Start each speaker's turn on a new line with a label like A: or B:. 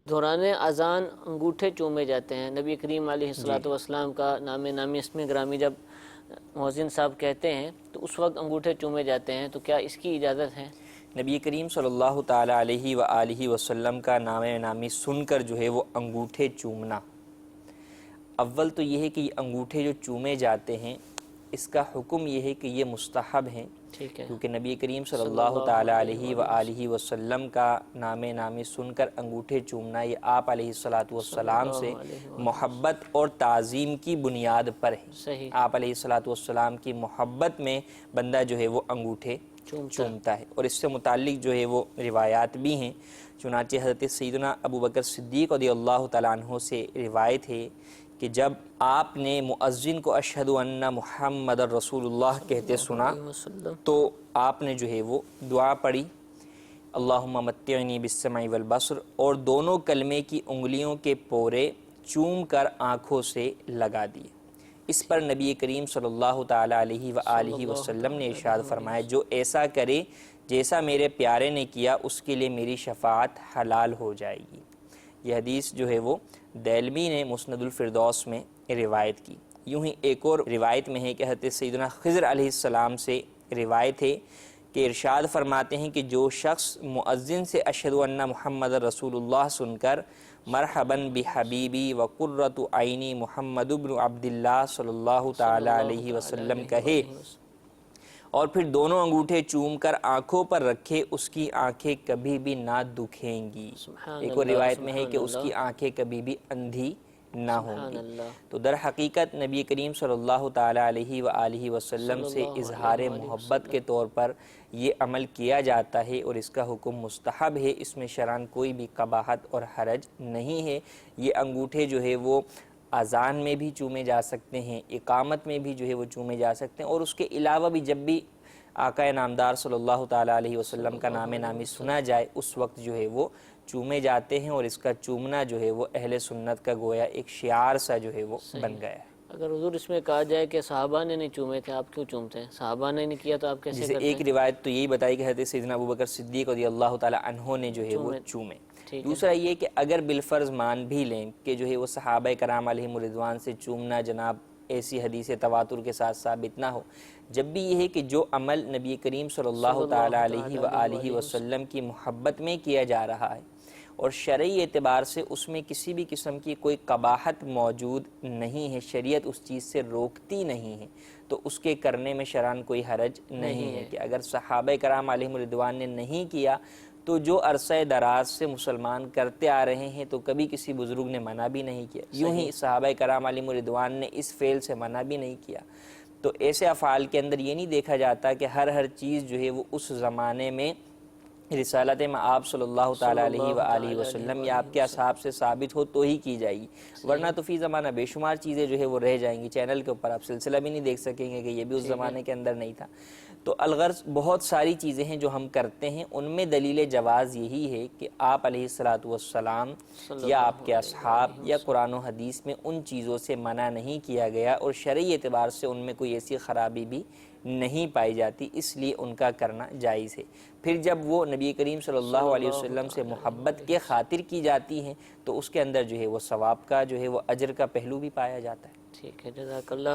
A: دوران اذان انگوٹھے چومے جاتے ہیں، نبی کریم علیہ السلام کا نام نامی اسم گرامی جب مؤذن صاحب کہتے ہیں تو اس وقت انگوٹھے چومے جاتے ہیں، تو کیا اس کی اجازت ہے؟
B: نبی کریم صلی اللہ تعالیٰ علیہ وآلہ وسلم کا نام نامی سن کر جو ہے وہ انگوٹھے چومنا، اول تو یہ ہے کہ یہ انگوٹھے جو چومے جاتے ہیں اس کا حکم یہ ہے کہ یہ مستحب ہیں، کیونکہ نبی کریم صلی اللہ تعالیٰ علیہ وآلہ وسلم کا نام نامی سن کر انگوٹھے چومنا یہ آپ علیہ السلام سے محبت اور تعظیم کی بنیاد پر ہے۔ آپ علیہ السلام کی محبت میں بندہ جو ہے وہ انگوٹھے چومتا ہے، اور اس سے متعلق جو ہے وہ روایات بھی ہیں۔ چنانچہ حضرت سیدنا ابوبکر صدیق رضی اللہ تعالیٰ عنہ سے روایت ہے کہ جب آپ نے مؤذن کو اشہد ان محمد رسول اللہ کہتے سنا تو آپ نے جو ہے وہ دعا پڑھی، اللہم متعنی بالسمع والبصر، اور دونوں کلمے کی انگلیوں کے پورے چوم کر آنکھوں سے لگا دیے۔ اس پر نبی کریم صلی اللہ تعالیٰ علیہ وآلہ وسلم نے ارشاد فرمایا، جو ایسا کرے جیسا میرے پیارے نے کیا اس کے لیے میری شفاعت حلال ہو جائے گی۔ یہ حدیث جو ہے وہ دیلمی نے مسند الفردوس میں روایت کی۔ یوں ہی ایک اور روایت میں ہے کہ حضرت سیدنا خضر علیہ السلام سے روایت ہے کہ ارشاد فرماتے ہیں کہ جو شخص مؤذن سے اشہد ان محمد رسول اللہ سن کر مرحباً بحبیبی وقرۃ عینی محمد بن عبداللہ صلی اللہ تعالیٰ علیہ وسلم کہے اور پھر دونوں انگوٹھے چوم کر آنکھوں پر رکھے، اس کی آنکھیں کبھی بھی نہ دکھیں گی۔ ایک اور روایت میں ہے کہ اس کی آنکھیں کبھی بھی اندھی نہ ہوں گی۔ تو در حقیقت نبی کریم صلی اللہ تعالیٰ علیہ وآلہ وسلم سے اظہار محبت کے طور پر یہ عمل کیا جاتا ہے، اور اس کا حکم مستحب ہے، اس میں شرعاً کوئی بھی قباحت اور حرج نہیں ہے۔ یہ انگوٹھے جو ہے وہ اذان میں بھی چومے جا سکتے ہیں، اقامت میں بھی جو ہے وہ چومے جا سکتے ہیں، اور اس کے علاوہ بھی جب بھی آقا نامدار صلی اللہ تعالیٰ علیہ وسلم کا نام نامی سنا جائے اس وقت جو ہے وہ چومے جاتے ہیں، اور اس کا چومنا جو ہے وہ اہل سنت کا گویا ایک شعار سا جو ہے وہ بن گیا ہے۔
A: اگر حضور اس میں کہا جائے کہ صحابہ نے نہیں چومے تھے، آپ کیوں چومتے ہیں؟ صحابہ نے نہیں کیا تو آپ کیسے کرتے ہیں؟
B: ایک روایت تو یہی بتائی کہ حضرت سیدنا ابوبکر صدیق رضی اللہ تعالیٰ عنہ نے جو ہے وہ چومے۔ دوسرا یہ کہ اگر بالفرض مان بھی لیں کہ جو ہے وہ صحابہ کرام علیہم الرضوان سے چومنا جناب ایسی حدیث تواتر کے ساتھ ثابت نہ ہو، جب بھی یہ ہے کہ جو عمل نبی کریم صلی اللہ تعالیٰ علیہ وآلہ وسلم کی محبت میں کیا جا رہا ہے اور شرعی اعتبار سے اس میں کسی بھی قسم کی کوئی قباحت موجود نہیں ہے، شریعت اس چیز سے روکتی نہیں ہے، تو اس کے کرنے میں شرعاً کوئی حرج نہیں ہے۔ کہ اگر صحابہ کرام علیہم الرضوان نے نہیں کیا تو جو عرصہ دراز سے مسلمان کرتے آ رہے ہیں تو کبھی کسی بزرگ نے منع بھی نہیں کیا، یوں ہی صحابہ کرام علیہم الرضوان نے اس فعل سے منع بھی نہیں کیا۔ تو ایسے افعال کے اندر یہ نہیں دیکھا جاتا کہ ہر چیز جو ہے وہ اس زمانے میں رسالت آپ صلی اللہ تعالیٰ علیہ وآلہ وسلم یا آپ کے اصحاب سے ثابت ہو تو ہی کی جائے گی، ورنہ تو فی زمانہ بے شمار چیزیں جو ہے وہ رہ جائیں گی، چینل کے اوپر آپ سلسلہ بھی نہیں دیکھ سکیں گے کہ یہ بھی اس زمانے کے اندر نہیں تھا۔ تو الغرض بہت ساری چیزیں ہیں جو ہم کرتے ہیں، ان میں دلیل جواز یہی ہے کہ آپ علیہ السلام یا آپ کے اصحاب یا قرآن و حدیث میں ان چیزوں سے منع نہیں کیا گیا، اور شرعی اعتبار سے ان میں کوئی ایسی خرابی بھی نہیں پائی جاتی، اس لیے ان کا کرنا جائز ہے۔ پھر جب وہ نبی کریم صلی اللہ علیہ وسلم سے محبت کے خاطر کی جاتی ہیں تو اس کے اندر جو ہے وہ ثواب کا جو ہے وہ اجر کا پہلو بھی پایا جاتا ہے۔
A: ٹھیک ہے، جزاک اللہ۔